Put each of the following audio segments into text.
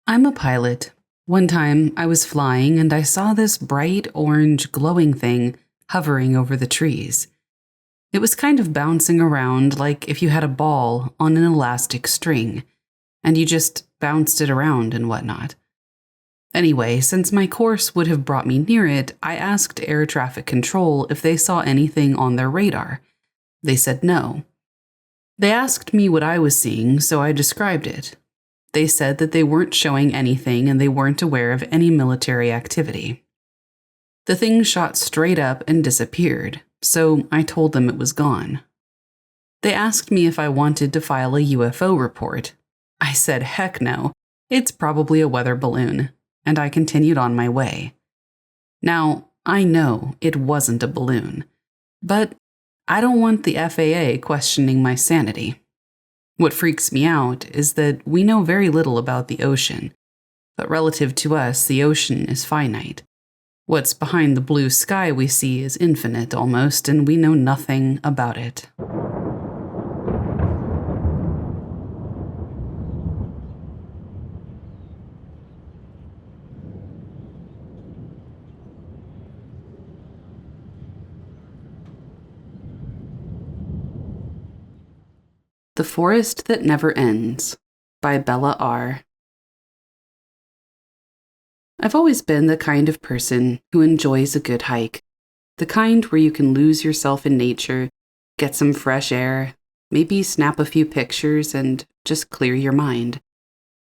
I'm a pilot. One time, I was flying and I saw this bright orange glowing thing hovering over the trees. It was kind of bouncing around like if you had a ball on an elastic string, and you just bounced it around and whatnot. Anyway, since my course would have brought me near it, I asked air traffic control if they saw anything on their radar. They said no. They asked me what I was seeing, so I described it. They said that they weren't showing anything and they weren't aware of any military activity. The thing shot straight up and disappeared, so I told them it was gone. They asked me if I wanted to file a UFO report. I said heck no, it's probably a weather balloon, and I continued on my way. Now, I know it wasn't a balloon, but I don't want the FAA questioning my sanity. What freaks me out is that we know very little about the ocean, but relative to us, the ocean is finite. What's behind the blue sky we see is infinite almost, and we know nothing about it. The Forest That Never Ends by Bella R. I've always been the kind of person who enjoys a good hike. The kind where you can lose yourself in nature, get some fresh air, maybe snap a few pictures and just clear your mind.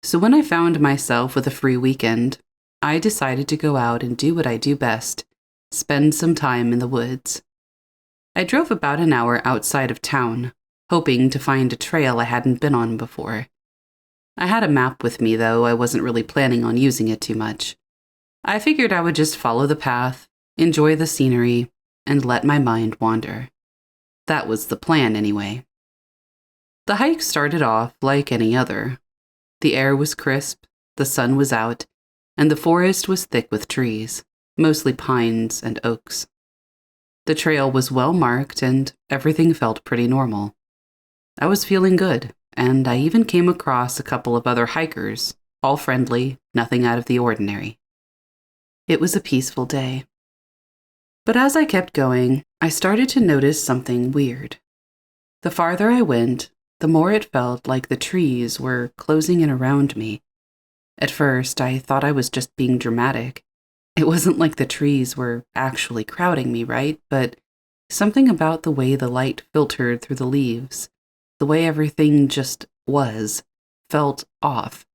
So when I found myself with a free weekend, I decided to go out and do what I do best, spend some time in the woods. I drove about an hour outside of town, hoping to find a trail I hadn't been on before. I had a map with me, though I wasn't really planning on using it too much. I figured I would just follow the path, enjoy the scenery, and let my mind wander. That was the plan, anyway. The hike started off like any other. The air was crisp, the sun was out, and the forest was thick with trees, mostly pines and oaks. The trail was well marked, and everything felt pretty normal. I was feeling good, and I even came across a couple of other hikers, all friendly, nothing out of the ordinary. It was a peaceful day. But as I kept going, I started to notice something weird. The farther I went, the more it felt like the trees were closing in around me. At first, I thought I was just being dramatic. It wasn't like the trees were actually crowding me, right? But something about the way the light filtered through the leaves, the way everything just was, felt off.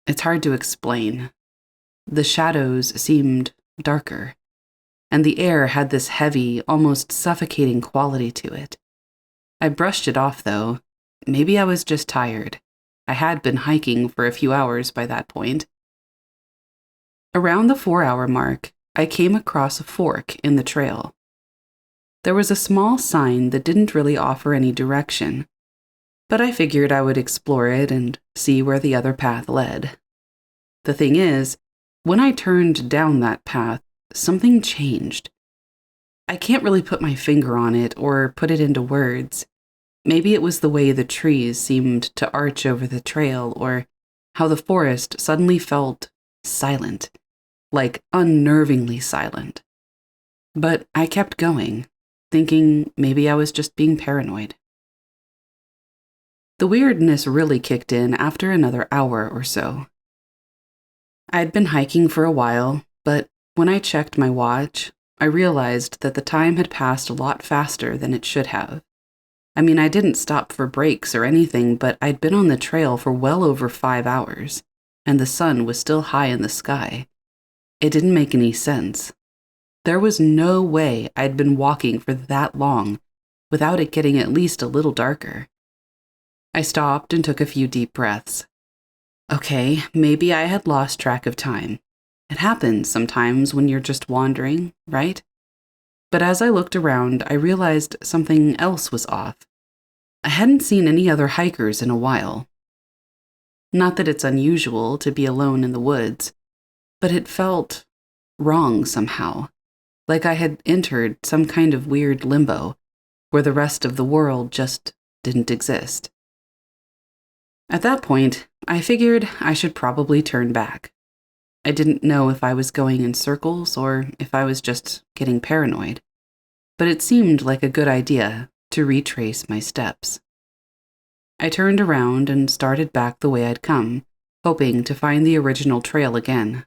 It's hard to explain. The shadows seemed darker, and the air had this heavy, almost suffocating quality to it. I brushed it off, though. Maybe I was just tired. I had been hiking for a few hours by that point. Around the 4-hour mark, I came across a fork in the trail. There was a small sign that didn't really offer any direction, but I figured I would explore it and see where the other path led. The thing is, when I turned down that path, something changed. I can't really put my finger on it or put it into words. Maybe it was the way the trees seemed to arch over the trail, or how the forest suddenly felt silent, like unnervingly silent. But I kept going, thinking maybe I was just being paranoid. The weirdness really kicked in after another hour or so. I'd been hiking for a while, but when I checked my watch, I realized that the time had passed a lot faster than it should have. I mean, I didn't stop for breaks or anything, but I'd been on the trail for well over 5 hours, and the sun was still high in the sky. It didn't make any sense. There was no way I'd been walking for that long without it getting at least a little darker. I stopped and took a few deep breaths. Okay, maybe I had lost track of time. It happens sometimes when you're just wandering, right? But as I looked around, I realized something else was off. I hadn't seen any other hikers in a while. Not that it's unusual to be alone in the woods, but it felt wrong somehow, like I had entered some kind of weird limbo where the rest of the world just didn't exist. At that point, I figured I should probably turn back. I didn't know if I was going in circles or if I was just getting paranoid, but it seemed like a good idea to retrace my steps. I turned around and started back the way I'd come, hoping to find the original trail again.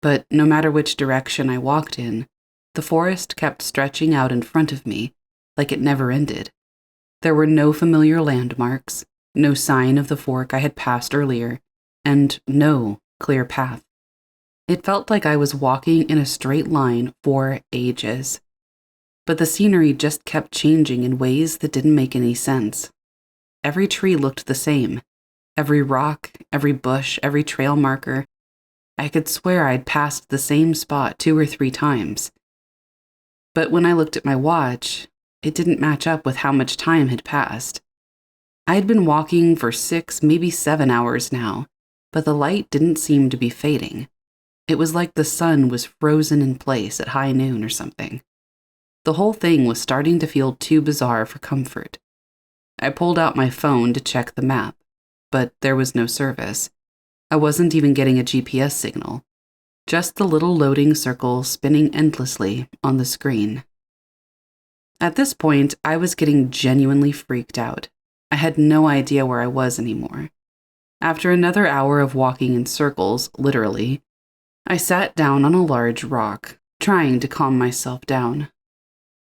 But no matter which direction I walked in, the forest kept stretching out in front of me, like it never ended. There were no familiar landmarks, no sign of the fork I had passed earlier, and no clear path. It felt like I was walking in a straight line for ages. But the scenery just kept changing in ways that didn't make any sense. Every tree looked the same. Every rock, every bush, every trail marker. I could swear I'd passed the same spot 2 or 3 times. But when I looked at my watch, it didn't match up with how much time had passed. I had been walking for 6, maybe 7 hours now, but the light didn't seem to be fading. It was like the sun was frozen in place at high noon or something. The whole thing was starting to feel too bizarre for comfort. I pulled out my phone to check the map, but there was no service. I wasn't even getting a GPS signal, just the little loading circle spinning endlessly on the screen. At this point, I was getting genuinely freaked out. I had no idea where I was anymore. After another hour of walking in circles, literally, I sat down on a large rock, trying to calm myself down.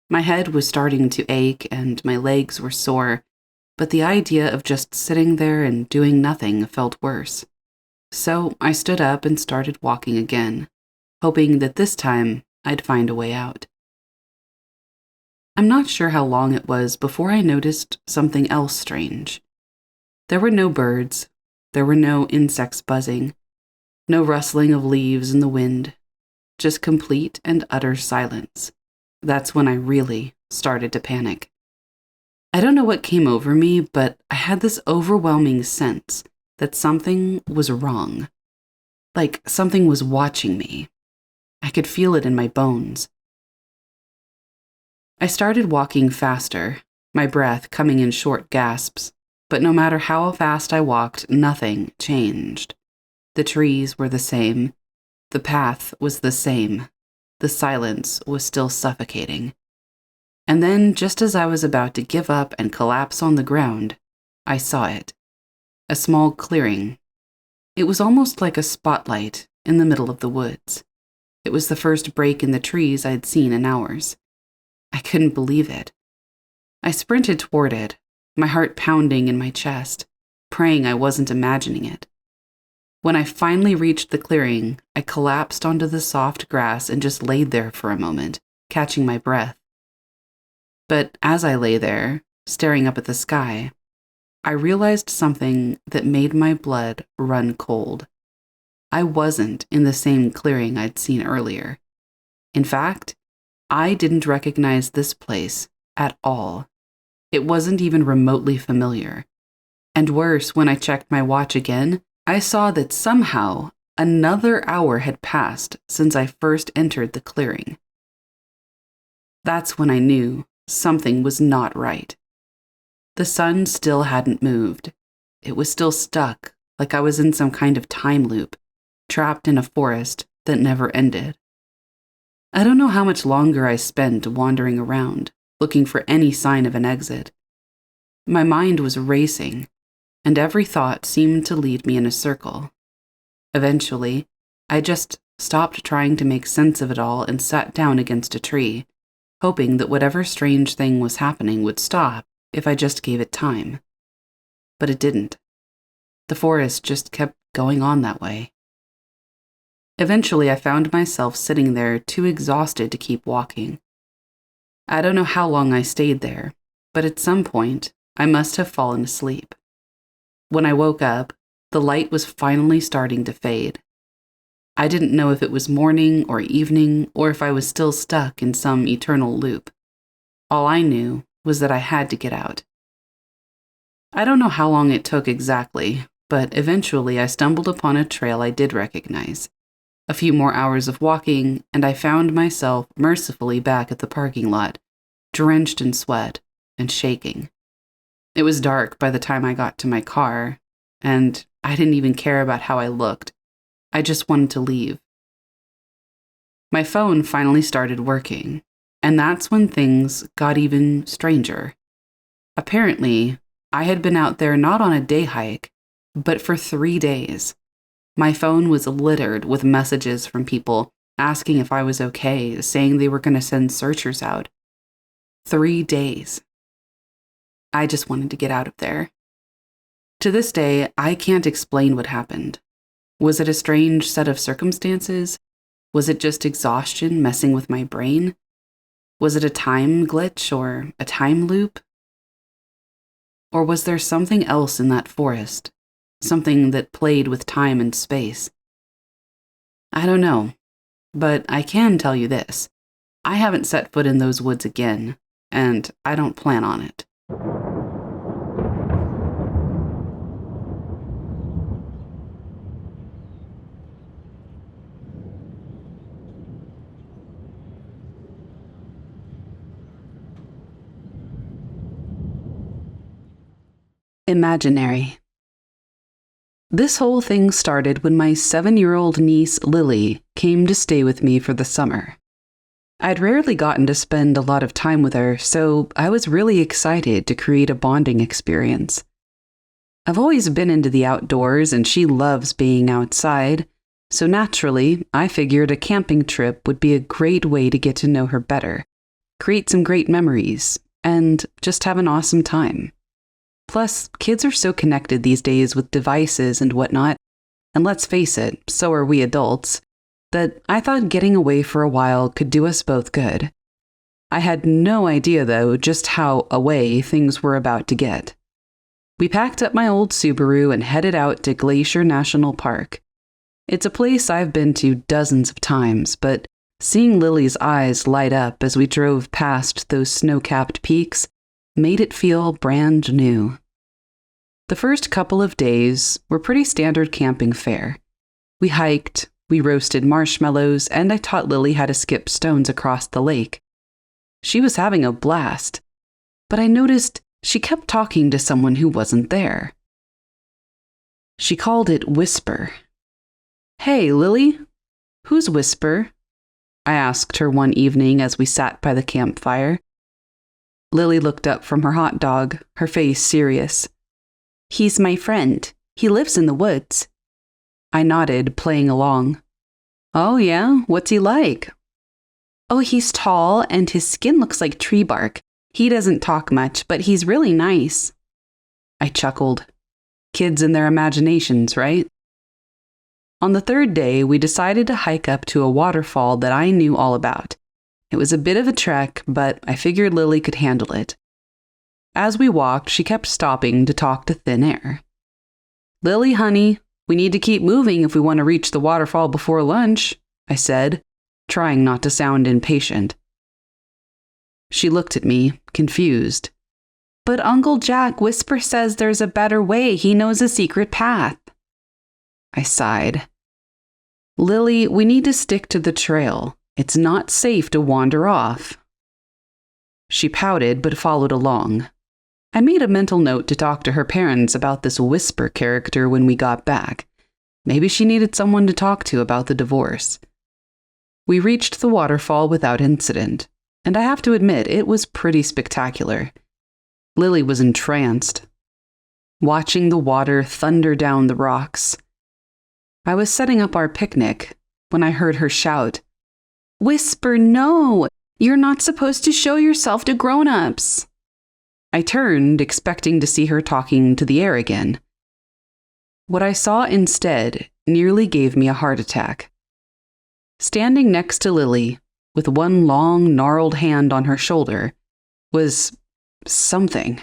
My head was starting to ache and my legs were sore, but the idea of just sitting there and doing nothing felt worse. So I stood up and started walking again, hoping that this time I'd find a way out. I'm not sure how long it was before I noticed something else strange. There were no birds, there were no insects buzzing, no rustling of leaves in the wind, just complete and utter silence. That's when I really started to panic. I don't know what came over me, but I had this overwhelming sense that something was wrong. Like something was watching me. I could feel it in my bones. I started walking faster, my breath coming in short gasps, but no matter how fast I walked, nothing changed. The trees were the same. The path was the same. The silence was still suffocating. And then, just as I was about to give up and collapse on the ground, I saw it. A small clearing. It was almost like a spotlight in the middle of the woods. It was the first break in the trees I'd seen in hours. I couldn't believe it. I sprinted toward it, my heart pounding in my chest, praying I wasn't imagining it. When I finally reached the clearing, I collapsed onto the soft grass and just laid there for a moment, catching my breath. But as I lay there, staring up at the sky, I realized something that made my blood run cold. I wasn't in the same clearing I'd seen earlier. In fact, I didn't recognize this place at all. It wasn't even remotely familiar. And worse, when I checked my watch again, I saw that somehow another hour had passed since I first entered the clearing. That's when I knew something was not right. The sun still hadn't moved. It was still stuck, like I was in some kind of time loop, trapped in a forest that never ended. I don't know how much longer I spent wandering around, looking for any sign of an exit. My mind was racing, and every thought seemed to lead me in a circle. Eventually, I just stopped trying to make sense of it all and sat down against a tree, hoping that whatever strange thing was happening would stop if I just gave it time. But it didn't. The forest just kept going on that way. Eventually, I found myself sitting there too exhausted to keep walking. I don't know how long I stayed there, but at some point, I must have fallen asleep. When I woke up, the light was finally starting to fade. I didn't know if it was morning or evening or if I was still stuck in some eternal loop. All I knew was that I had to get out. I don't know how long it took exactly, but eventually I stumbled upon a trail I did recognize. A few more hours of walking, and I found myself mercifully back at the parking lot, drenched in sweat and shaking. It was dark by the time I got to my car, and I didn't even care about how I looked. I just wanted to leave. My phone finally started working, and that's when things got even stranger. Apparently, I had been out there not on a day hike, but for 3 days. My phone was littered with messages from people asking if I was okay, saying they were going to send searchers out. 3 days. I just wanted to get out of there. To this day, I can't explain what happened. Was it a strange set of circumstances? Was it just exhaustion messing with my brain? Was it a time glitch or a time loop? Or was there something else in that forest? Something that played with time and space? I don't know, but I can tell you this. I haven't set foot in those woods again, and I don't plan on it. Imaginary. This whole thing started when my 7-year-old niece, Lily, came to stay with me for the summer. I'd rarely gotten to spend a lot of time with her, so I was really excited to create a bonding experience. I've always been into the outdoors, and she loves being outside, so naturally, I figured a camping trip would be a great way to get to know her better, create some great memories, and just have an awesome time. Plus, kids are so connected these days with devices and whatnot, and let's face it, so are we adults, that I thought getting away for a while could do us both good. I had no idea, though, just how away things were about to get. We packed up my old Subaru and headed out to Glacier National Park. It's a place I've been to dozens of times, but seeing Lily's eyes light up as we drove past those snow-capped peaks made it feel brand new. The first couple of days were pretty standard camping fare. We hiked, we roasted marshmallows, and I taught Lily how to skip stones across the lake. She was having a blast, but I noticed she kept talking to someone who wasn't there. She called it Whisper. "Hey, Lily, who's Whisper?" I asked her one evening as we sat by the campfire. Lily looked up from her hot dog, her face serious. "He's my friend. He lives in the woods." I nodded, playing along. "Oh yeah? What's he like?" "Oh, he's tall and his skin looks like tree bark. He doesn't talk much, but he's really nice." I chuckled. Kids and their imaginations, right? On the third day, we decided to hike up to a waterfall that I knew all about. It was a bit of a trek, but I figured Lily could handle it. As we walked, she kept stopping to talk to thin air. "Lily, honey, we need to keep moving if we want to reach the waterfall before lunch," I said, trying not to sound impatient. She looked at me, confused. "But Uncle Jack, Whisper says there's a better way. He knows a secret path." I sighed. "Lily, we need to stick to the trail. It's not safe to wander off." She pouted but followed along. I made a mental note to talk to her parents about this Whisper character when we got back. Maybe she needed someone to talk to about the divorce. We reached the waterfall without incident, and I have to admit it was pretty spectacular. Lily was entranced, watching the water thunder down the rocks. I was setting up our picnic when I heard her shout, "Whisper, no! You're not supposed to show yourself to grown-ups." I turned, expecting to see her talking to the air again. What I saw instead nearly gave me a heart attack. Standing next to Lily, with one long, gnarled hand on her shoulder, was something.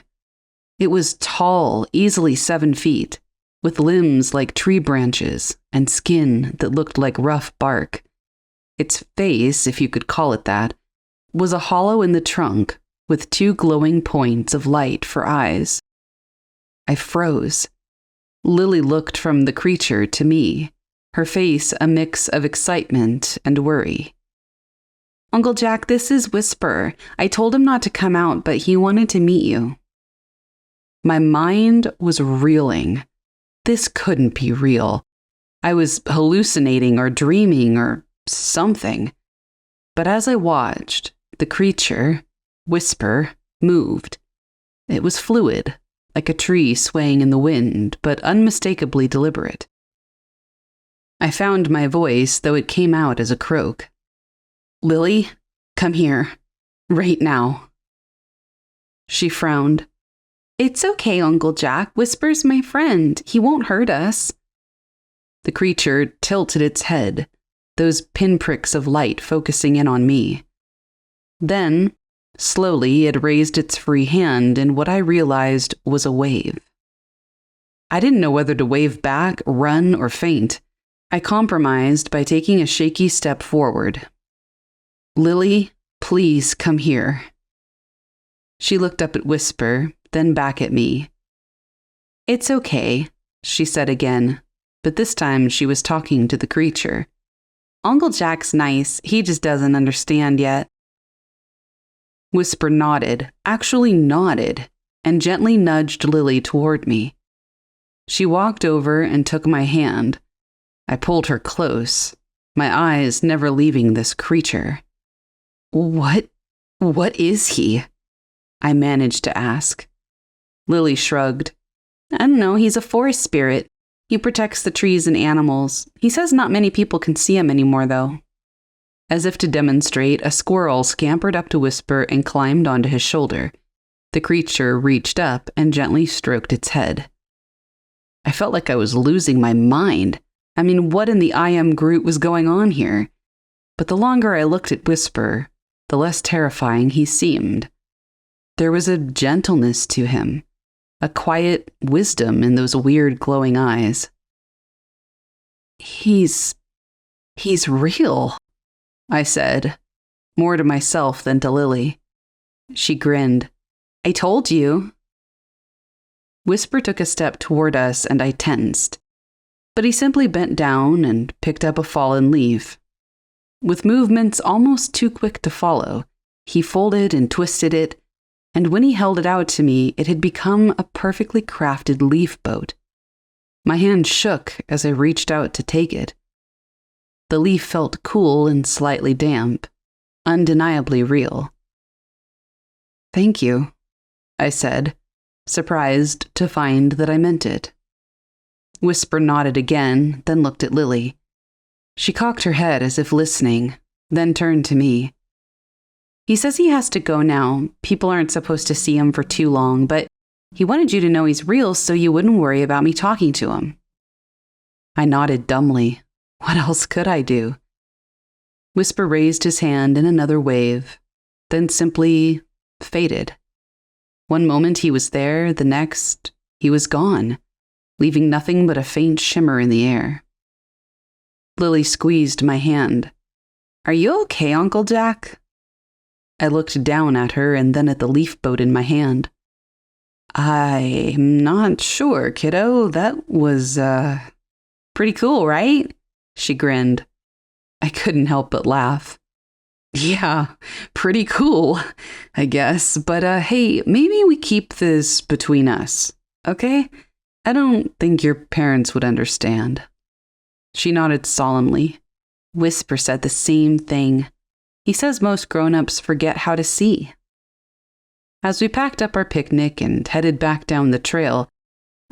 It was tall, easily 7 feet, with limbs like tree branches and skin that looked like rough bark. Its face, if you could call it that, was a hollow in the trunk with 2 glowing points of light for eyes. I froze. Lily looked from the creature to me, her face a mix of excitement and worry. "Uncle Jack, this is Whisper. I told him not to come out, but he wanted to meet you." My mind was reeling. this couldn't be real. I was hallucinating or dreaming or something. But as I watched, the creature, Whisper, moved. It was fluid, like a tree swaying in the wind, but unmistakably deliberate. I found my voice, though it came out as a croak. "Lily, come here. Right now." She frowned. "It's okay, Uncle Jack. Whisper's my friend. He won't hurt us." The creature tilted its head, those pinpricks of light focusing in on me. Then, slowly, it raised its free hand in what I realized was a wave. I didn't know whether to wave back, run, or faint. I compromised by taking a shaky step forward. "Lily, please come here." She looked up at Whisper, then back at me. "It's okay," she said again, but this time she was talking to the creature. "Uncle Jack's nice, he just doesn't understand yet." Whisper nodded, actually nodded, and gently nudged Lily toward me. She walked over and took my hand. I pulled her close, my eyes never leaving this creature. What is he?" I managed to ask. Lily shrugged. "I don't know, he's a forest spirit. He protects the trees and animals. He says not many people can see him anymore, though." As if to demonstrate, a squirrel scampered up to Whisper and climbed onto his shoulder. The creature reached up and gently stroked its head. I felt like I was losing my mind. I mean, what in the I Am Groot was going on here? But the longer I looked at Whisper, the less terrifying he seemed. There was a gentleness to him, a quiet wisdom in those weird glowing eyes. He's real," I said, more to myself than to Lily. She grinned. "I told you." Whisper took a step toward us and I tensed, but he simply bent down and picked up a fallen leaf. With movements almost too quick to follow, he folded and twisted it, and when he held it out to me, it had become a perfectly crafted leaf boat. My hand shook as I reached out to take it. The leaf felt cool and slightly damp, undeniably real. "Thank you," I said, surprised to find that I meant it. Whisper nodded again, then looked at Lily. She cocked her head as if listening, then turned to me. "He says he has to go now. People aren't supposed to see him for too long, but he wanted you to know he's real so you wouldn't worry about me talking to him." I nodded dumbly. What else could I do? Whisper raised his hand in another wave, then simply faded. One moment he was there, the next he was gone, leaving nothing but a faint shimmer in the air. Lily squeezed my hand. "Are you okay, Uncle Jack?" I looked down at her and then at the leaf boat in my hand. "I'm not sure, kiddo. That was, pretty cool, right?" She grinned. I couldn't help but laugh. "Yeah, pretty cool, I guess. But, hey, maybe we keep this between us, okay? I don't think your parents would understand." She nodded solemnly. Whisper said the same thing. He says most grown-ups forget how to see. As we packed up our picnic and headed back down the trail,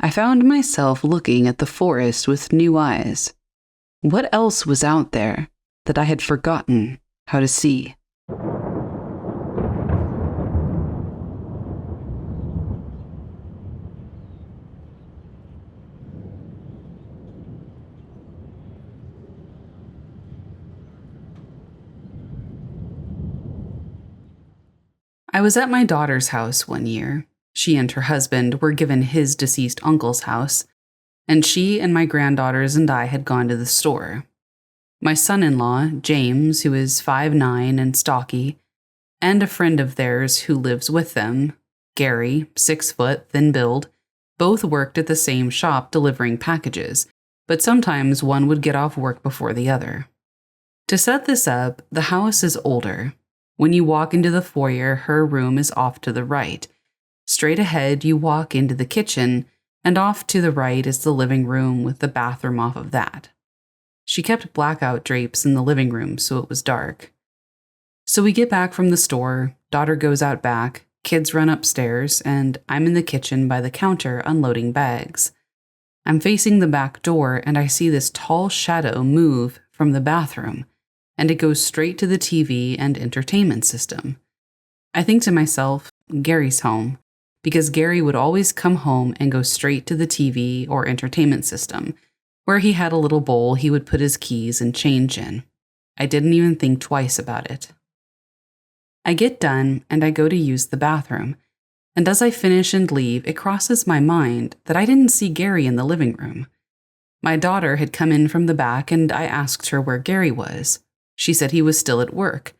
I found myself looking at the forest with new eyes. What else was out there that I had forgotten how to see? I was at my daughter's house one year. She and her husband were given his deceased uncle's house, and she and my granddaughters and I had gone to the store. My son-in-law, James, who is 5'9" and stocky, and a friend of theirs who lives with them, Gary, 6 foot, thin build, both worked at the same shop delivering packages, but sometimes one would get off work before the other. To set this up, the house is older. When you walk into the foyer, her room is off to the right. Straight ahead, you walk into the kitchen, and off to the right is the living room with the bathroom off of that. She kept blackout drapes in the living room so it was dark. So we get back from the store, daughter goes out back, kids run upstairs, and I'm in the kitchen by the counter unloading bags. I'm facing the back door and I see this tall shadow move from the bathroom, and it goes straight to the TV and entertainment system. I think to myself, Gary's home, because Gary would always come home and go straight to the TV or entertainment system, where he had a little bowl he would put his keys and change in. I didn't even think twice about it. I get done and I go to use the bathroom, and as I finish and leave, it crosses my mind that I didn't see Gary in the living room. My daughter had come in from the back and I asked her where Gary was. She said he was still at work.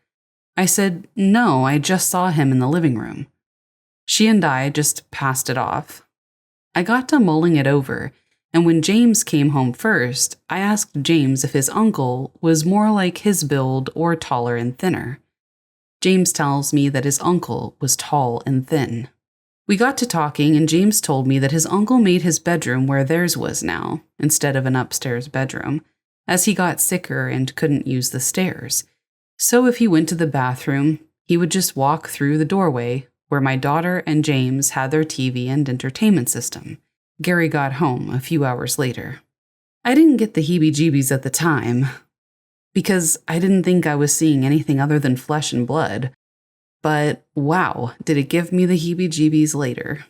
I said, no, I just saw him in the living room. She and I just passed it off. I got to mulling it over, and when James came home first, I asked James if his uncle was more like his build or taller and thinner. James tells me that his uncle was tall and thin. We got to talking and James told me that his uncle made his bedroom where theirs was now, instead of an upstairs bedroom, as he got sicker and couldn't use the stairs. So if he went to the bathroom, he would just walk through the doorway where my daughter and James had their TV and entertainment system. Gary got home a few hours later. I didn't get the heebie-jeebies at the time, because I didn't think I was seeing anything other than flesh and blood. But wow, did it give me the heebie-jeebies later.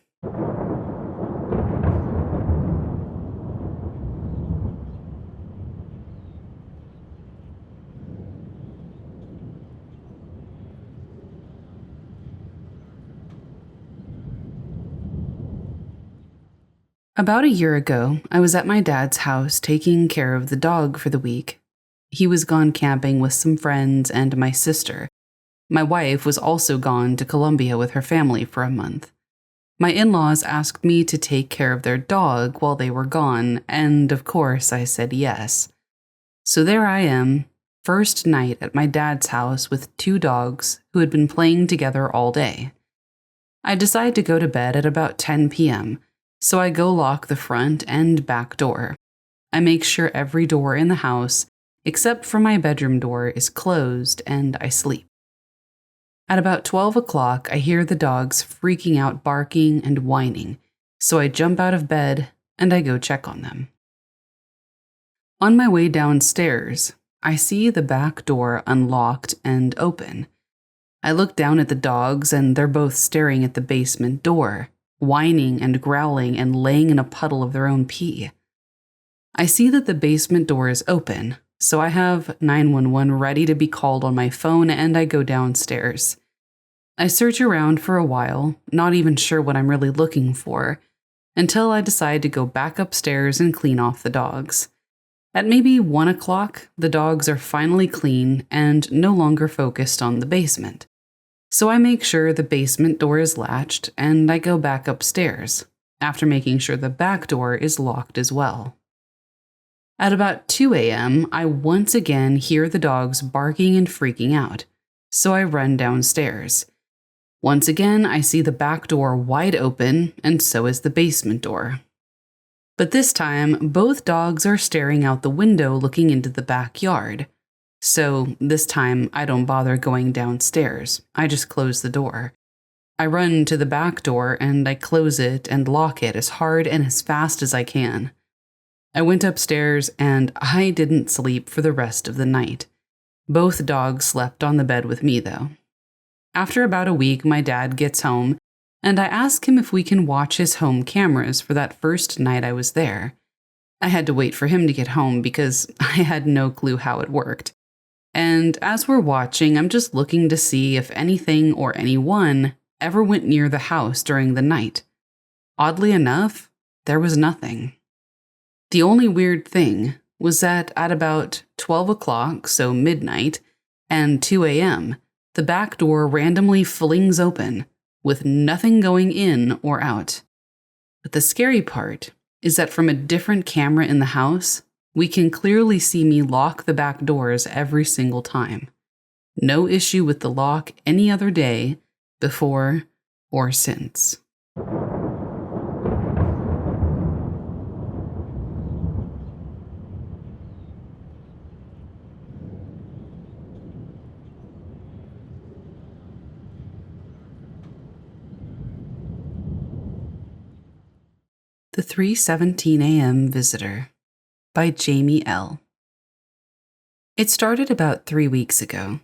About a year ago, I was at my dad's house taking care of the dog for the week. He was gone camping with some friends and my sister. My wife was also gone to Colombia with her family for a month. My in-laws asked me to take care of their dog while they were gone, and of course I said yes. So there I am, first night at my dad's house with two dogs who had been playing together all day. I decide to go to bed at about 10 p.m., so I go lock the front and back door. I make sure every door in the house, except for my bedroom door, is closed, and I sleep. At about 12 o'clock, I hear the dogs freaking out, barking and whining, so I jump out of bed and I go check on them. On my way downstairs, I see the back door unlocked and open. I look down at the dogs and they're both staring at the basement door, whining and growling and laying in a puddle of their own pee. I see that the basement door is open, so I have 911 ready to be called on my phone and I go downstairs. I search around for a while, not even sure what I'm really looking for, until I decide to go back upstairs and clean off the dogs. At maybe 1 o'clock, the dogs are finally clean and no longer focused on the basement. So I make sure the basement door is latched and I go back upstairs, after making sure the back door is locked as well. At about 2 a.m., I once again hear the dogs barking and freaking out, so I run downstairs. Once again, I see the back door wide open, and so is the basement door. But this time, both dogs are staring out the window looking into the backyard. So this time, I don't bother going downstairs. I just close the door. I run to the back door and I close it and lock it as hard and as fast as I can. I went upstairs and I didn't sleep for the rest of the night. Both dogs slept on the bed with me, though. After about a week, my dad gets home, and I ask him if we can watch his home cameras for that first night I was there. I had to wait for him to get home because I had no clue how it worked. And as we're watching, I'm just looking to see if anything or anyone ever went near the house during the night. Oddly enough, there was nothing. The only weird thing was that at about 12 o'clock, so midnight, and 2 a.m., the back door randomly flings open, with nothing going in or out. But the scary part is that from a different camera in the house, we can clearly see me lock the back doors every single time. No issue with the lock any other day, before or since. The 3:17 a.m. Visitor by Jamie L. It started about 3 weeks ago.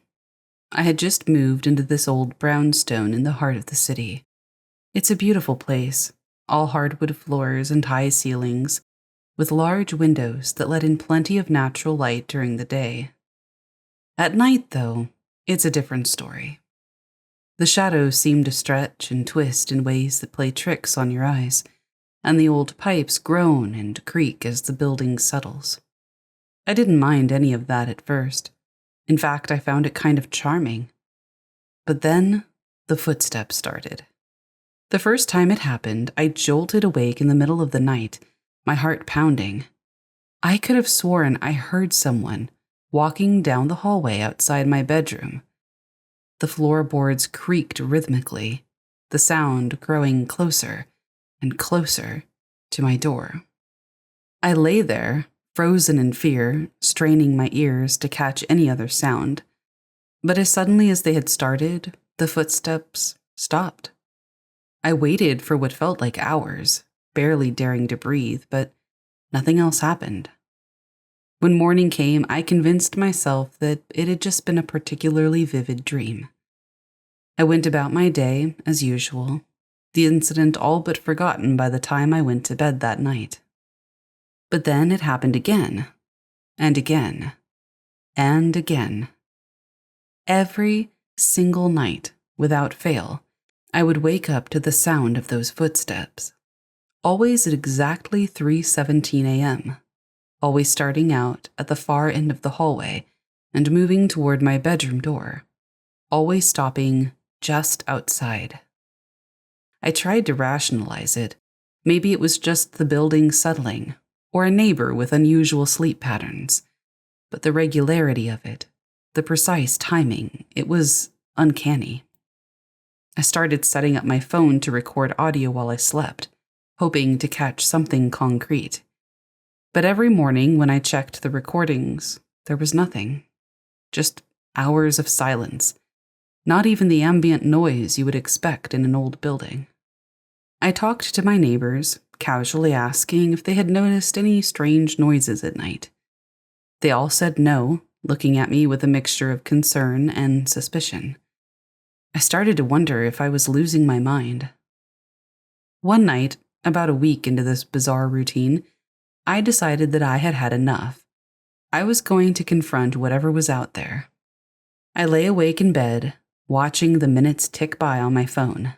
I had just moved into this old brownstone in the heart of the city. It's a beautiful place, all hardwood floors and high ceilings, with large windows that let in plenty of natural light during the day. At night, though, it's a different story. The shadows seem to stretch and twist in ways that play tricks on your eyes, and the old pipes groan and creak as the building settles. I didn't mind any of that at first. In fact, I found it kind of charming. But then, the footsteps started. The first time it happened, I jolted awake in the middle of the night, my heart pounding. I could have sworn I heard someone walking down the hallway outside my bedroom. The floorboards creaked rhythmically, the sound growing closer and closer to my door. I lay there, frozen in fear, straining my ears to catch any other sound. But as suddenly as they had started, the footsteps stopped. I waited for what felt like hours, barely daring to breathe, but nothing else happened. When morning came, I convinced myself that it had just been a particularly vivid dream. I went about my day as usual, the incident all but forgotten by the time I went to bed that night. But then it happened again, and again, and again. Every single night, without fail, I would wake up to the sound of those footsteps, always at exactly 3:17 a.m., always starting out at the far end of the hallway and moving toward my bedroom door, always stopping just outside. I tried to rationalize it. Maybe it was just the building settling, or a neighbor with unusual sleep patterns. But the regularity of it, the precise timing, it was uncanny. I started setting up my phone to record audio while I slept, hoping to catch something concrete. But every morning when I checked the recordings, there was nothing. Just hours of silence. Not even the ambient noise you would expect in an old building. I talked to my neighbors, casually asking if they had noticed any strange noises at night. They all said no, looking at me with a mixture of concern and suspicion. I started to wonder if I was losing my mind. One night, about a week into this bizarre routine, I decided that I had had enough. I was going to confront whatever was out there. I lay awake in bed, watching the minutes tick by on my phone.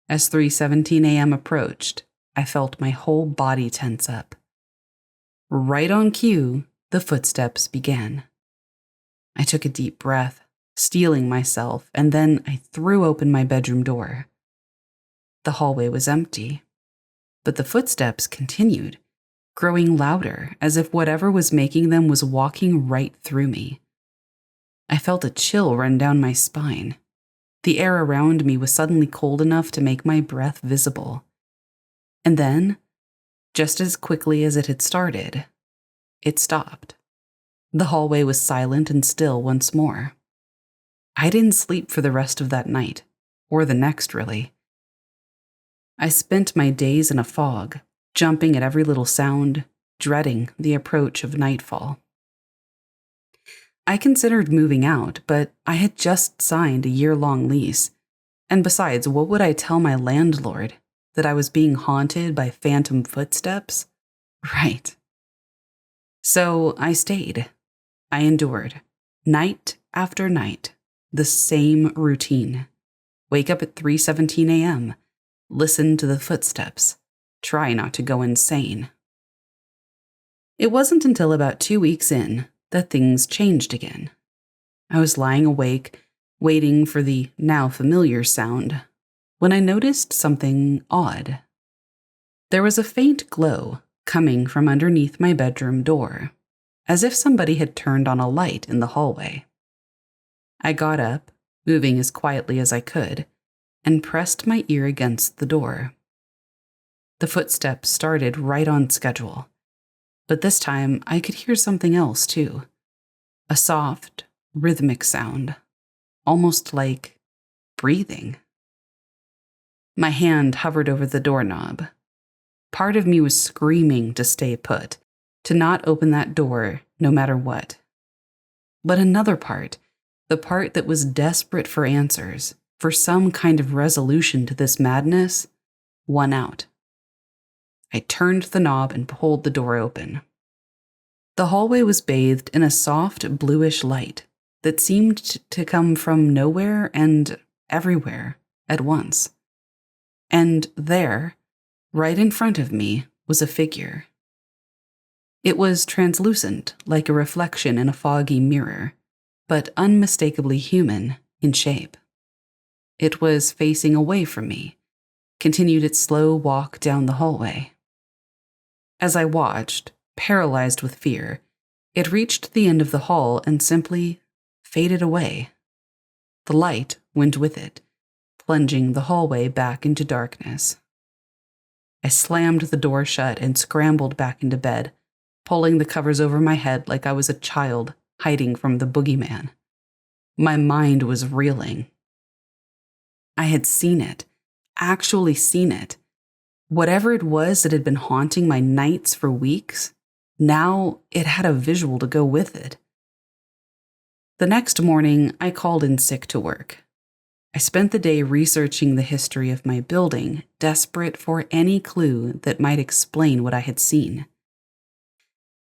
As 3:17 a.m. approached, I felt my whole body tense up. Right on cue, the footsteps began. I took a deep breath, steeling myself, and then I threw open my bedroom door. The hallway was empty, but the footsteps continued, growing louder as if whatever was making them was walking right through me. I felt a chill run down my spine. The air around me was suddenly cold enough to make my breath visible. And then, just as quickly as it had started, it stopped. The hallway was silent and still once more. I didn't sleep for the rest of that night, or the next, really. I spent my days in a fog, jumping at every little sound, dreading the approach of nightfall. I considered moving out, but I had just signed a year-long lease. And besides, what would I tell my landlord? That I was being haunted by phantom footsteps? Right. So I stayed. I endured, night after night, the same routine. Wake up at 3:17 a.m., listen to the footsteps, try not to go insane. It wasn't until about 2 weeks in that things changed again. I was lying awake, waiting for the now familiar sound, when I noticed something odd. There was a faint glow coming from underneath my bedroom door, as if somebody had turned on a light in the hallway. I got up, moving as quietly as I could, and pressed my ear against the door. The footsteps started right on schedule, but this time I could hear something else too. A soft, rhythmic sound, almost like breathing. My hand hovered over the doorknob. Part of me was screaming to stay put, to not open that door no matter what. But another part, the part that was desperate for answers, for some kind of resolution to this madness, won out. I turned the knob and pulled the door open. The hallway was bathed in a soft bluish light that seemed to come from nowhere and everywhere at once. And there, right in front of me, was a figure. It was translucent, like a reflection in a foggy mirror, but unmistakably human in shape. It was facing away from me, continued its slow walk down the hallway. As I watched, paralyzed with fear, it reached the end of the hall and simply faded away. The light went with it, plunging the hallway back into darkness. I slammed the door shut and scrambled back into bed, pulling the covers over my head like I was a child hiding from the boogeyman. My mind was reeling. I had seen it, actually seen it. Whatever it was that had been haunting my nights for weeks, now it had a visual to go with it. The next morning, I called in sick to work. I spent the day researching the history of my building, desperate for any clue that might explain what I had seen.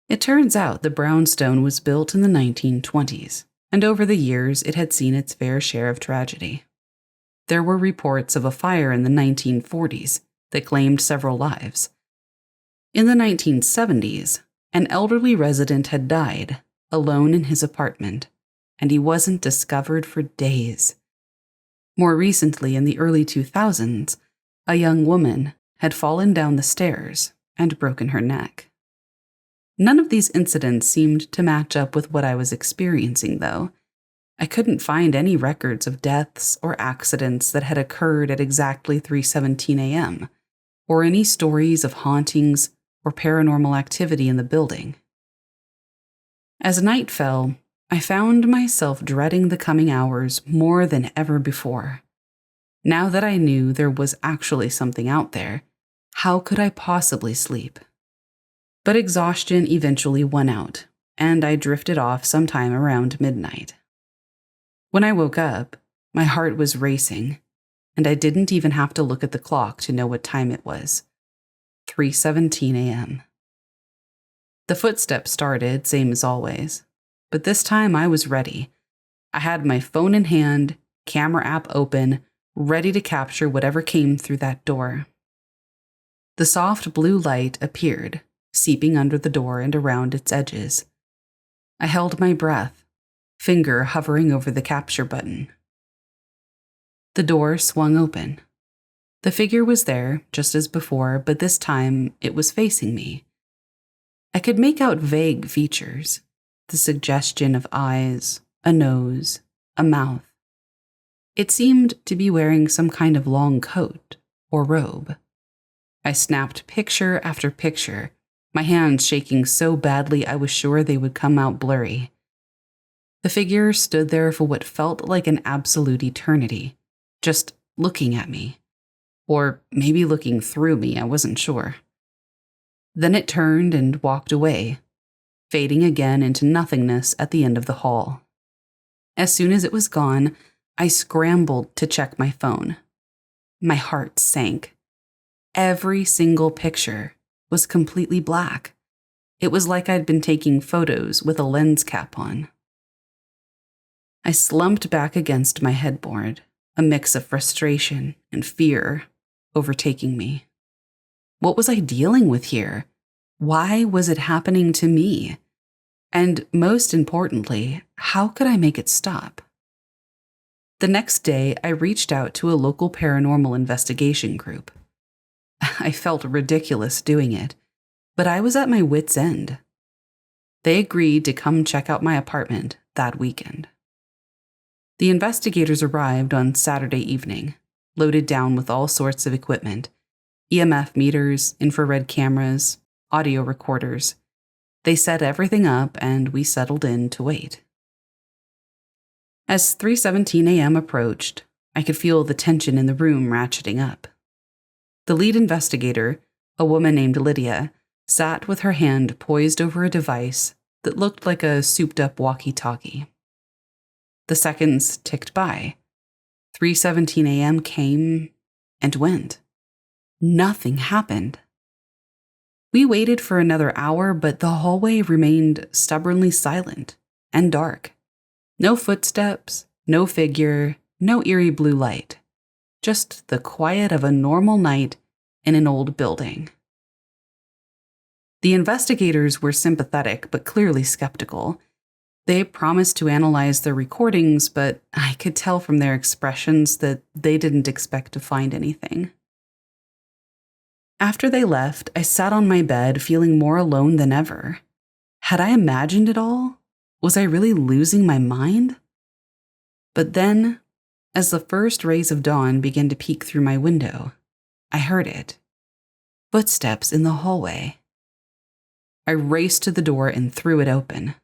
It turns out the brownstone was built in the 1920s, and over the years it had seen its fair share of tragedy. There were reports of a fire in the 1940s that claimed several lives. In the 1970s, an elderly resident had died, alone in his apartment, and he wasn't discovered for days. More recently, in the early 2000s, a young woman had fallen down the stairs and broken her neck. None of these incidents seemed to match up with what I was experiencing, though. I couldn't find any records of deaths or accidents that had occurred at exactly 3:17 a.m., or any stories of hauntings or paranormal activity in the building. As night fell, I found myself dreading the coming hours more than ever before. Now that I knew there was actually something out there, how could I possibly sleep? But exhaustion eventually won out, and I drifted off sometime around midnight. When I woke up, my heart was racing, and I didn't even have to look at the clock to know what time it was. 3:17 a.m. The footsteps started, same as always, but this time I was ready. I had my phone in hand, camera app open, ready to capture whatever came through that door. The soft blue light appeared, seeping under the door and around its edges. I held my breath, finger hovering over the capture button. The door swung open. The figure was there, just as before, but this time it was facing me. I could make out vague features, the suggestion of eyes, a nose, a mouth. It seemed to be wearing some kind of long coat or robe. I snapped picture after picture, my hands shaking so badly I was sure they would come out blurry. The figure stood there for what felt like an absolute eternity, just looking at me. Or maybe looking through me, I wasn't sure. Then it turned and walked away, fading again into nothingness at the end of the hall. As soon as it was gone, I scrambled to check my phone. My heart sank. Every single picture was completely black. It was like I'd been taking photos with a lens cap on. I slumped back against my headboard, a mix of frustration and fear overtaking me. What was I dealing with here? Why was it happening to me? And most importantly, how could I make it stop? The next day, I reached out to a local paranormal investigation group. I felt ridiculous doing it, but I was at my wit's end. They agreed to come check out my apartment that weekend. The investigators arrived on Saturday evening, loaded down with all sorts of equipment, EMF meters, infrared cameras, audio recorders. They set everything up and we settled in to wait. As 3:17 a.m. approached, I could feel the tension in the room ratcheting up. The lead investigator, A woman named Lydia sat with her hand poised over a device that looked like a souped-up walkie-talkie. The seconds ticked by. 3:17 a.m. came and went. Nothing happened. We waited for another hour, but the hallway remained stubbornly silent and dark. No footsteps, no figure, no eerie blue light. Just the quiet of a normal night in an old building. The investigators were sympathetic, but clearly skeptical. They promised to analyze their recordings, but I could tell from their expressions that they didn't expect to find anything. After they left, I sat on my bed feeling more alone than ever. Had I imagined it all? Was I really losing my mind? But then, as the first rays of dawn began to peek through my window, I heard it. Footsteps in the hallway. I raced to the door and threw it open.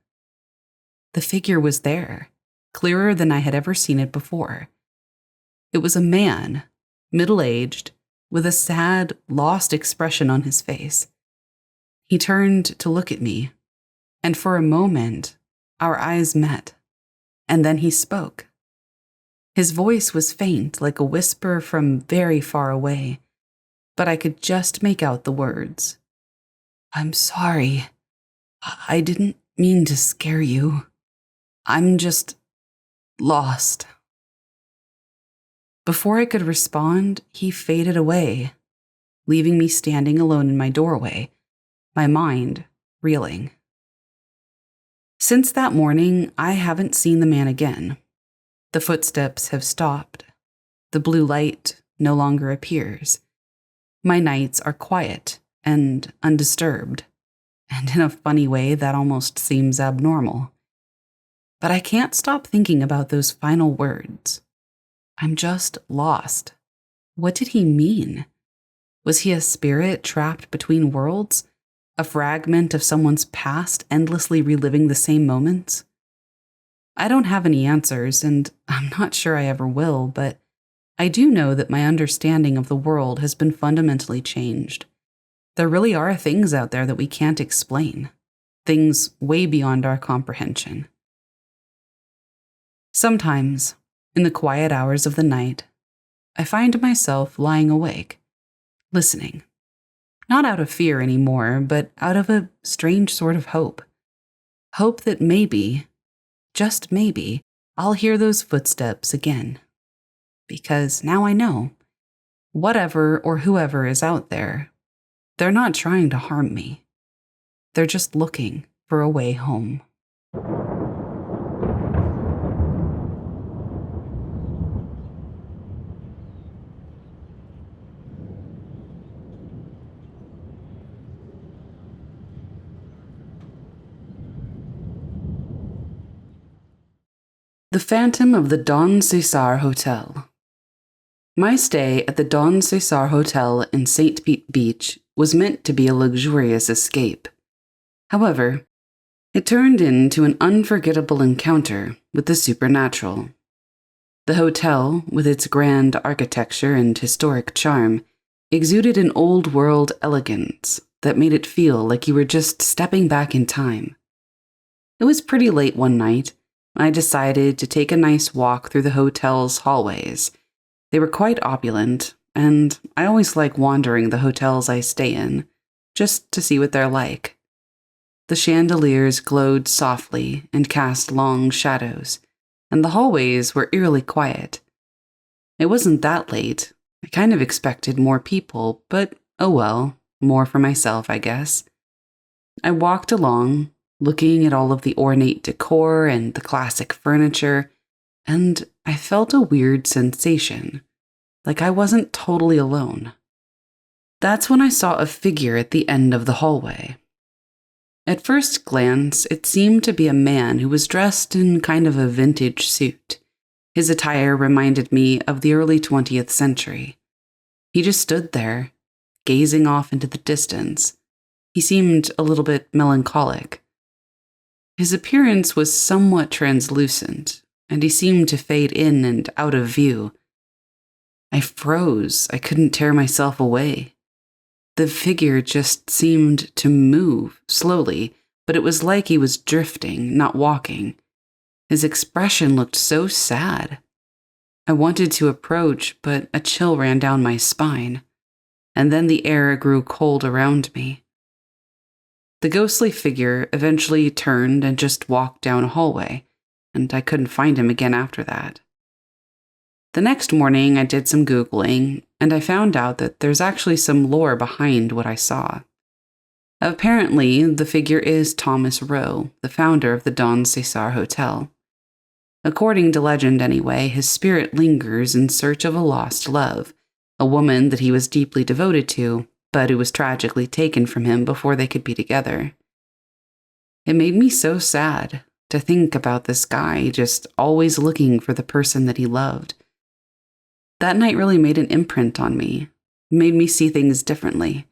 The figure was there, clearer than I had ever seen it before. It was a man, middle-aged, with a sad, lost expression on his face. He turned to look at me, and for a moment, our eyes met, and then he spoke. His voice was faint, like a whisper from very far away, but I could just make out the words. "I'm sorry. I didn't mean to scare you. I'm just lost." Before I could respond, he faded away, leaving me standing alone in my doorway, my mind reeling. Since that morning, I haven't seen the man again. The footsteps have stopped. The blue light no longer appears. My nights are quiet and undisturbed, and in a funny way that almost seems abnormal. But I can't stop thinking about those final words. I'm just lost. What did he mean? Was he a spirit trapped between worlds? A fragment of someone's past endlessly reliving the same moments? I don't have any answers, and I'm not sure I ever will, but I do know that my understanding of the world has been fundamentally changed. There really are things out there that we can't explain. Things way beyond our comprehension. Sometimes, in the quiet hours of the night, I find myself lying awake, listening. Not out of fear anymore, but out of a strange sort of hope. Hope that maybe, just maybe, I'll hear those footsteps again. Because now I know, whatever or whoever is out there, they're not trying to harm me. They're just looking for a way home. The Phantom of the Don Cesar Hotel. My stay at the Don Cesar Hotel in St. Pete Beach was meant to be a luxurious escape. However, it turned into an unforgettable encounter with the supernatural. The hotel, with its grand architecture and historic charm, exuded an old-world elegance that made it feel like you were just stepping back in time. It was pretty late one night. I decided to take a nice walk through the hotel's hallways. They were quite opulent, and I always like wandering the hotels I stay in, just to see what they're like. The chandeliers glowed softly and cast long shadows, and the hallways were eerily quiet. It wasn't that late. I kind of expected more people, but oh well, more for myself, I guess. I walked along, looking at all of the ornate decor and the classic furniture, and I felt a weird sensation, like I wasn't totally alone. That's when I saw a figure at the end of the hallway. At first glance, it seemed to be a man who was dressed in kind of a vintage suit. His attire reminded me of the early 20th century. He just stood there, gazing off into the distance. He seemed a little bit melancholic. His appearance was somewhat translucent, and he seemed to fade in and out of view. I froze. I couldn't tear myself away. The figure just seemed to move slowly, but it was like he was drifting, not walking. His expression looked so sad. I wanted to approach, but a chill ran down my spine, and then the air grew cold around me. The ghostly figure eventually turned and just walked down a hallway, and I couldn't find him again after that. The next morning, I did some Googling, and I found out that there's actually some lore behind what I saw. Apparently, the figure is Thomas Rowe, the founder of the Don Cesar Hotel. According to legend anyway, his spirit lingers in search of a lost love, a woman that he was deeply devoted to, but who was tragically taken from him before they could be together. It made me so sad to think about this guy just always looking for the person that he loved. That night really made an imprint on me, made me see things differently.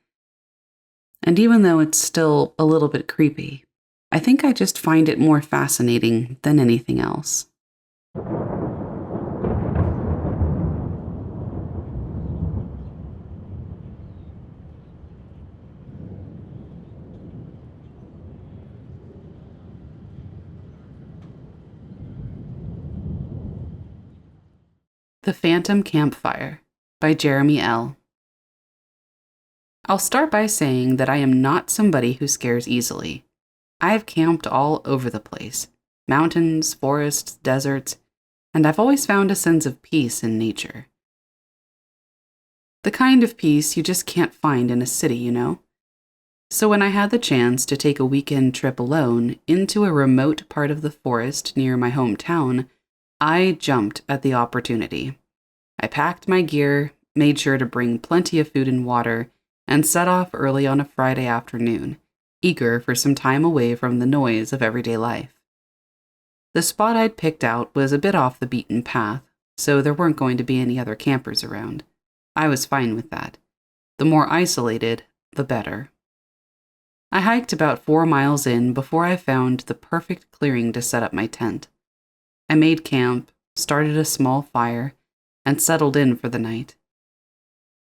And even though it's still a little bit creepy, I think I just find it more fascinating than anything else. The Phantom Campfire by Jeremy L. I'll start by saying that I am not somebody who scares easily. I have camped all over the place, mountains, forests, deserts, and I've always found a sense of peace in nature. The kind of peace you just can't find in a city, you know? So when I had the chance to take a weekend trip alone into a remote part of the forest near my hometown, I jumped at the opportunity. I packed my gear, made sure to bring plenty of food and water, and set off early on a Friday afternoon, eager for some time away from the noise of everyday life. The spot I'd picked out was a bit off the beaten path, so there weren't going to be any other campers around. I was fine with that. The more isolated, the better. I hiked about 4 miles in before I found the perfect clearing to set up my tent. I made camp, started a small fire, and settled in for the night.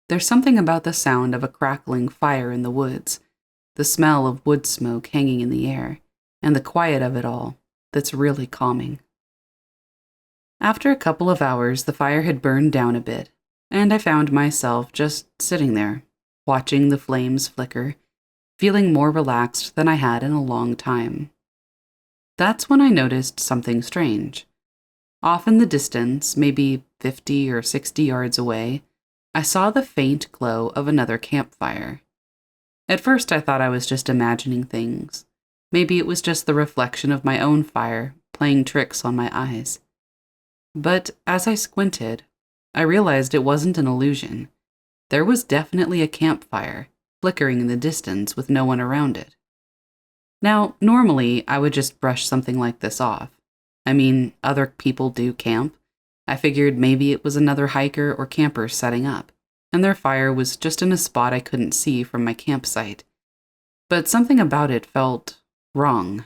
There's something about the sound of a crackling fire in the woods, the smell of wood smoke hanging in the air, and the quiet of it all that's really calming. After a couple of hours, the fire had burned down a bit, and I found myself just sitting there, watching the flames flicker, feeling more relaxed than I had in a long time. That's when I noticed something strange. Off in the distance, maybe 50 or 60 yards away, I saw the faint glow of another campfire. At first I thought I was just imagining things. Maybe it was just the reflection of my own fire playing tricks on my eyes. But as I squinted, I realized it wasn't an illusion. There was definitely a campfire, flickering in the distance with no one around it. Now, normally, I would just brush something like this off. I mean, other people do camp. I figured maybe it was another hiker or camper setting up, and their fire was just in a spot I couldn't see from my campsite. But something about it felt wrong.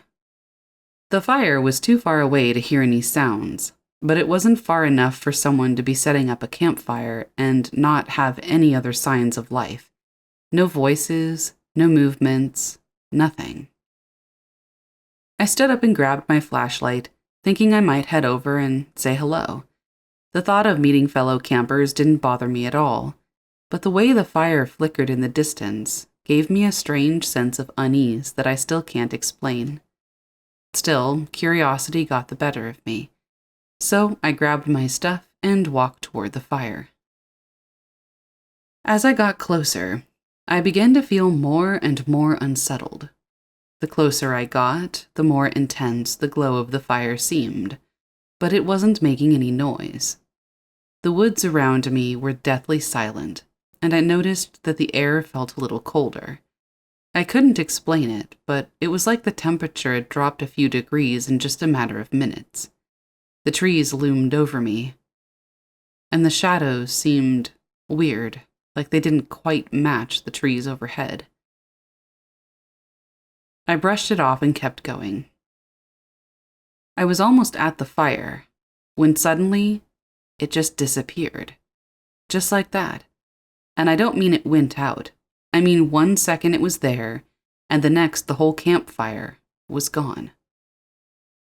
The fire was too far away to hear any sounds, but it wasn't far enough for someone to be setting up a campfire and not have any other signs of life. No voices, no movements, nothing. I stood up and grabbed my flashlight, thinking I might head over and say hello. The thought of meeting fellow campers didn't bother me at all, but the way the fire flickered in the distance gave me a strange sense of unease that I still can't explain. Still, curiosity got the better of me, so I grabbed my stuff and walked toward the fire. As I got closer, I began to feel more and more unsettled. The closer I got, the more intense the glow of the fire seemed, but it wasn't making any noise. The woods around me were deathly silent, and I noticed that the air felt a little colder. I couldn't explain it, but it was like the temperature had dropped a few degrees in just a matter of minutes. The trees loomed over me, and the shadows seemed weird, like they didn't quite match the trees overhead. I brushed it off and kept going. I was almost at the fire, when suddenly, it just disappeared. Just like that. And I don't mean it went out. I mean, 1 second it was there, and the next the whole campfire was gone.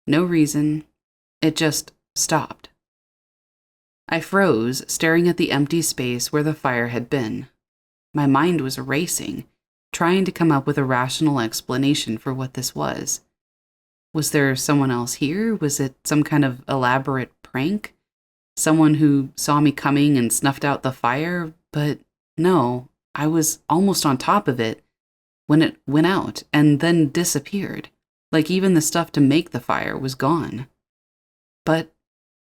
No reason. It just stopped. I froze, staring at the empty space where the fire had been. My mind was racing, trying to come up with a rational explanation for what this was. Was there someone else here? Was it some kind of elaborate prank? Someone who saw me coming and snuffed out the fire? But no, I was almost on top of it when it went out and then disappeared, like even the stuff to make the fire was gone. But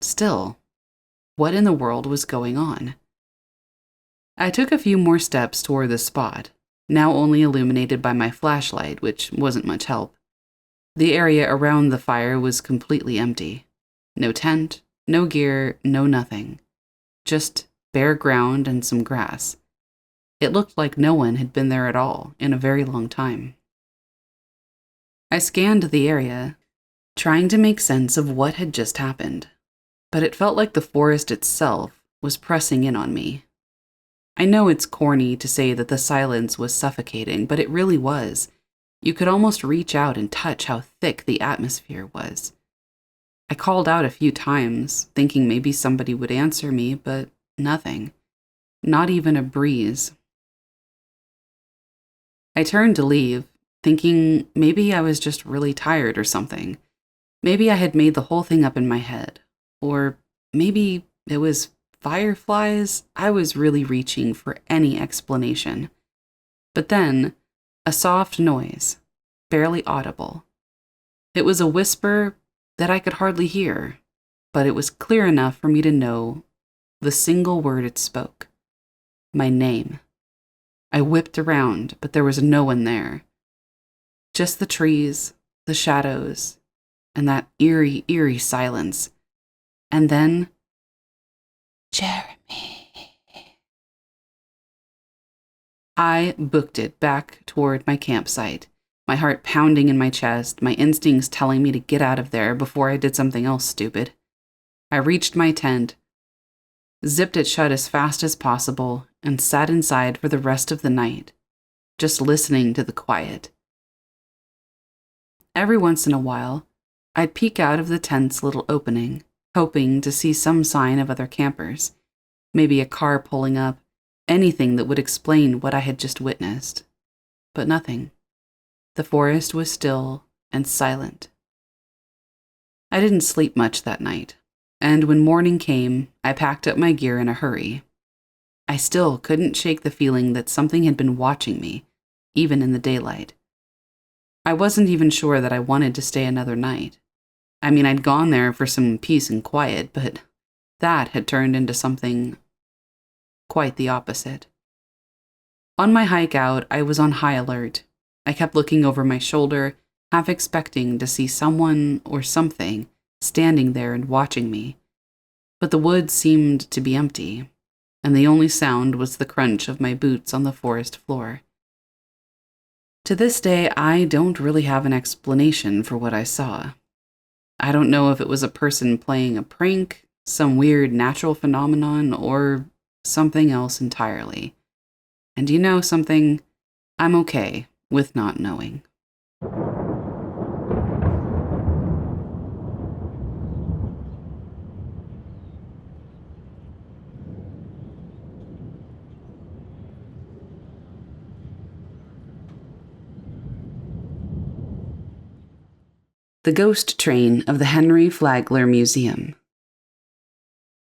still, what in the world was going on? I took a few more steps toward the spot, now only illuminated by my flashlight, which wasn't much help. The area around the fire was completely empty. No tent, no gear, no nothing. Just bare ground and some grass. It looked like no one had been there at all in a very long time. I scanned the area, trying to make sense of what had just happened, but it felt like the forest itself was pressing in on me. I know it's corny to say that the silence was suffocating, but it really was. You could almost reach out and touch how thick the atmosphere was. I called out a few times, thinking maybe somebody would answer me, but nothing. Not even a breeze. I turned to leave, thinking maybe I was just really tired or something. Maybe I had made the whole thing up in my head. Or maybe it was fireflies. I was really reaching for any explanation. But then, a soft noise, barely audible. It was a whisper that I could hardly hear, but it was clear enough for me to know the single word it spoke. My name. I whipped around, but there was no one there. Just the trees, the shadows, and that eerie, eerie silence. And then, Jeremy. I booked it back toward my campsite, my heart pounding in my chest, my instincts telling me to get out of there before I did something else stupid. I reached my tent, zipped it shut as fast as possible, and sat inside for the rest of the night, just listening to the quiet. Every once in a while, I'd peek out of the tent's little opening, hoping to see some sign of other campers, maybe a car pulling up, anything that would explain what I had just witnessed. But nothing. The forest was still and silent. I didn't sleep much that night, and when morning came, I packed up my gear in a hurry. I still couldn't shake the feeling that something had been watching me, even in the daylight. I wasn't even sure that I wanted to stay another night. I mean, I'd gone there for some peace and quiet, but that had turned into something quite the opposite. On my hike out, I was on high alert. I kept looking over my shoulder, half expecting to see someone or something standing there and watching me. But the woods seemed to be empty, and the only sound was the crunch of my boots on the forest floor. To this day, I don't really have an explanation for what I saw. I don't know if it was a person playing a prank, some weird natural phenomenon, or something else entirely. And you know something? I'm okay with not knowing. The Ghost Train of the Henry Flagler Museum.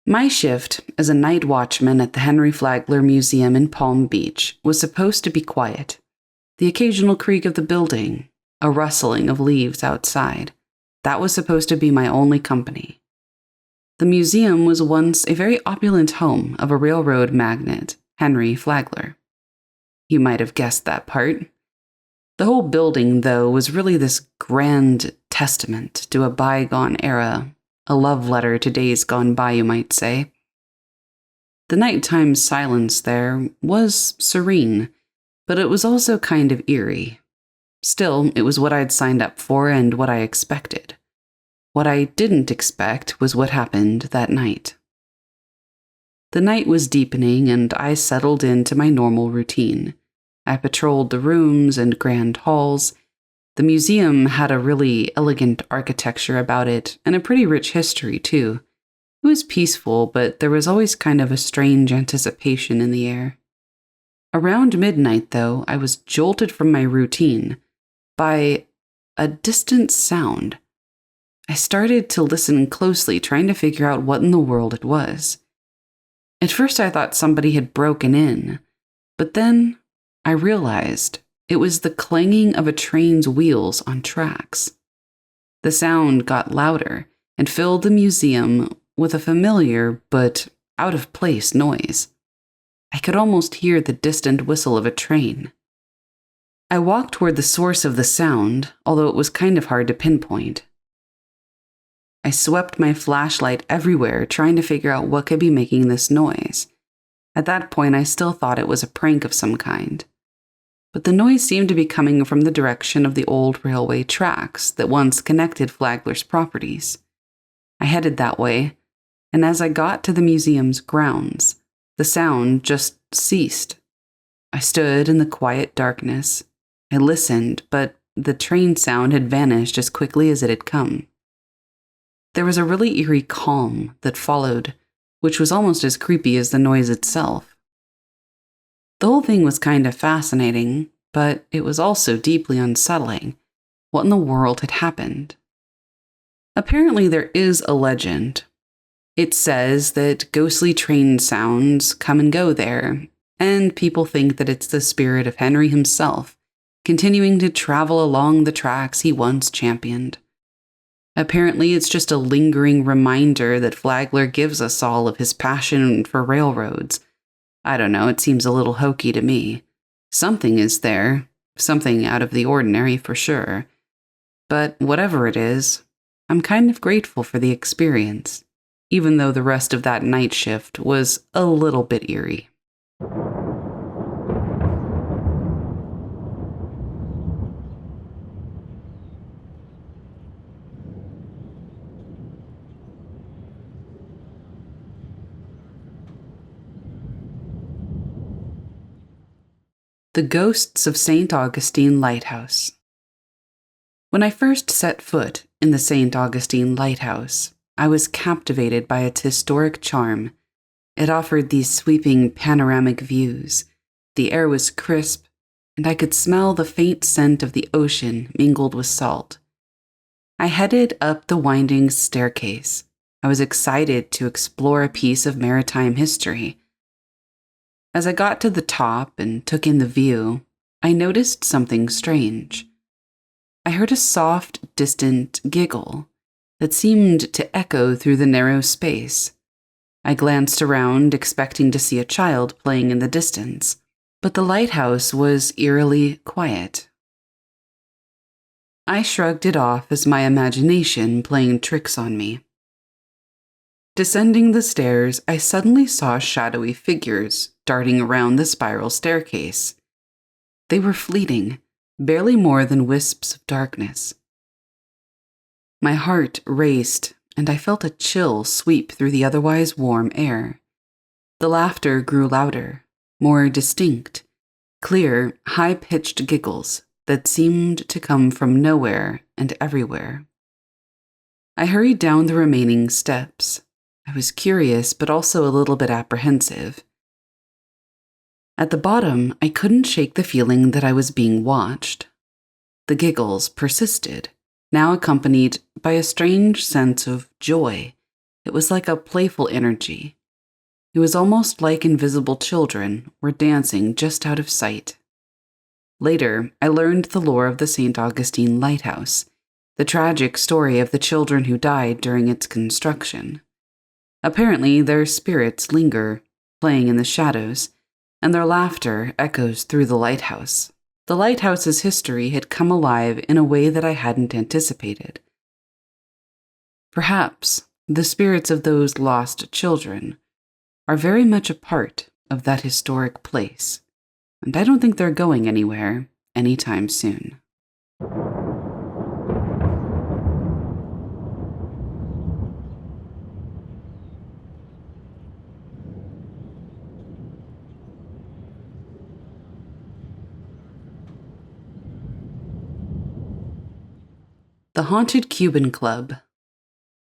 My shift as a night watchman at the Henry Flagler Museum in Palm Beach was supposed to be quiet. The occasional creak of the building, a rustling of leaves outside, that was supposed to be my only company. The museum was once a very opulent home of a railroad magnate, Henry Flagler. You might have guessed that part. The whole building, though, was really this grand testament to a bygone era, a love letter to days gone by, you might say. The nighttime silence there was serene, but it was also kind of eerie. Still, it was what I'd signed up for and what I expected. What I didn't expect was what happened that night. The night was deepening, and I settled into my normal routine. I patrolled the rooms and grand halls. The museum had a really elegant architecture about it and a pretty rich history, too. It was peaceful, but there was always kind of a strange anticipation in the air. Around midnight, though, I was jolted from my routine by a distant sound. I started to listen closely, trying to figure out what in the world it was. At first, I thought somebody had broken in, but then I realized it was the clanging of a train's wheels on tracks. The sound got louder and filled the museum with a familiar but out-of-place noise. I could almost hear the distant whistle of a train. I walked toward the source of the sound, although it was kind of hard to pinpoint. I swept my flashlight everywhere, trying to figure out what could be making this noise. At that point, I still thought it was a prank of some kind. But the noise seemed to be coming from the direction of the old railway tracks that once connected Flagler's properties. I headed that way, and as I got to the museum's grounds, the sound just ceased. I stood in the quiet darkness. I listened, but the train sound had vanished as quickly as it had come. There was a really eerie calm that followed, which was almost as creepy as the noise itself. The whole thing was kind of fascinating, but it was also deeply unsettling. What in the world had happened? Apparently, there is a legend. It says that ghostly train sounds come and go there, and people think that it's the spirit of Henry himself, continuing to travel along the tracks he once championed. Apparently, it's just a lingering reminder that Flagler gives us all of his passion for railroads. I don't know, it seems a little hokey to me. Something is there, something out of the ordinary for sure. But whatever it is, I'm kind of grateful for the experience, even though the rest of that night shift was a little bit eerie. The Ghosts of St. Augustine Lighthouse. When I first set foot in the St. Augustine Lighthouse, I was captivated by its historic charm. It offered these sweeping panoramic views. The air was crisp, and I could smell the faint scent of the ocean mingled with salt. I headed up the winding staircase. I was excited to explore a piece of maritime history. As I got to the top and took in the view, I noticed something strange. I heard a soft, distant giggle that seemed to echo through the narrow space. I glanced around, expecting to see a child playing in the distance, but the lighthouse was eerily quiet. I shrugged it off as my imagination playing tricks on me. Descending the stairs, I suddenly saw shadowy figures darting around the spiral staircase. They were fleeting, barely more than wisps of darkness. My heart raced, and I felt a chill sweep through the otherwise warm air. The laughter grew louder, more distinct, clear, high-pitched giggles that seemed to come from nowhere and everywhere. I hurried down the remaining steps. I was curious, but also a little bit apprehensive. At the bottom, I couldn't shake the feeling that I was being watched. The giggles persisted, now accompanied by a strange sense of joy. It was like a playful energy. It was almost like invisible children were dancing just out of sight. Later, I learned the lore of the St. Augustine Lighthouse, the tragic story of the children who died during its construction. Apparently, their spirits linger, playing in the shadows, and their laughter echoes through the lighthouse. The lighthouse's history had come alive in a way that I hadn't anticipated. Perhaps the spirits of those lost children are very much a part of that historic place, and I don't think they're going anywhere anytime soon. The Haunted Cuban Club.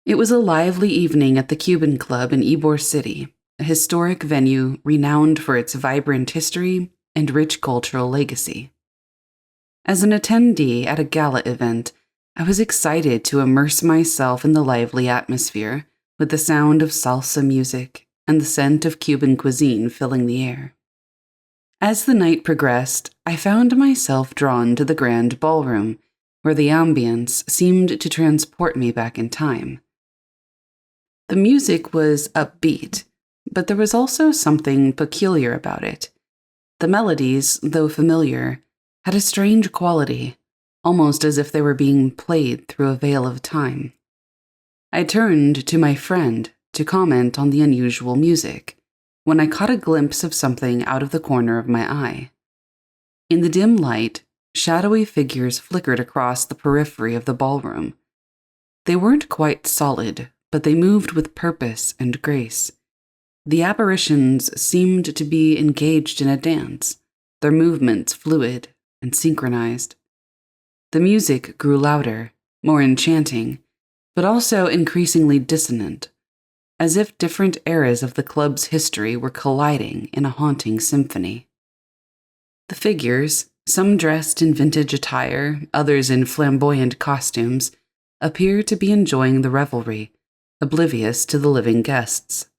It was a lively evening at the Cuban Club in Ybor City, a historic venue renowned for its vibrant history and rich cultural legacy. As an attendee at a gala event, I was excited to immerse myself in the lively atmosphere, with the sound of salsa music and the scent of Cuban cuisine filling the air. As the night progressed, I found myself drawn to the grand ballroom, where the ambience seemed to transport me back in time. The music was upbeat, but there was also something peculiar about it. The melodies, though familiar, had a strange quality, almost as if they were being played through a veil of time. I turned to my friend to comment on the unusual music, when I caught a glimpse of something out of the corner of my eye. In the dim light, shadowy figures flickered across the periphery of the ballroom. They weren't quite solid, but they moved with purpose and grace. The apparitions seemed to be engaged in a dance, their movements fluid and synchronized. The music grew louder, more enchanting, but also increasingly dissonant, as if different eras of the club's history were colliding in a haunting symphony. The figures, some dressed in vintage attire, others in flamboyant costumes, appeared to be enjoying the revelry, oblivious to the living guests.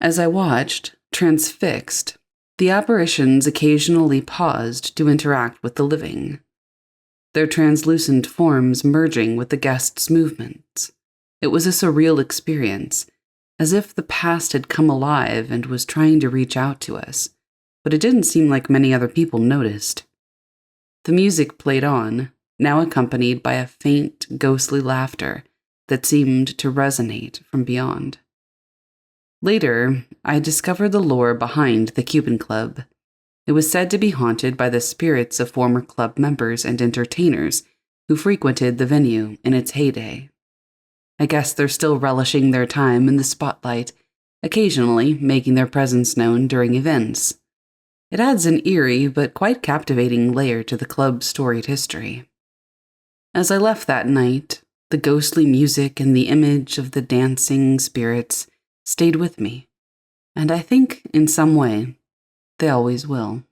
As I watched, transfixed, the apparitions occasionally paused to interact with the living, their translucent forms merging with the guests' movements. It was a surreal experience, as if the past had come alive and was trying to reach out to us, but it didn't seem like many other people noticed. The music played on, now accompanied by a faint, ghostly laughter that seemed to resonate from beyond. Later, I discovered the lore behind the Cuban Club. It was said to be haunted by the spirits of former club members and entertainers who frequented the venue in its heyday. I guess they're still relishing their time in the spotlight, occasionally making their presence known during events. It adds an eerie but quite captivating layer to the club's storied history. As I left that night, the ghostly music and the image of the dancing spirits stayed with me, and I think, in some way, they always will.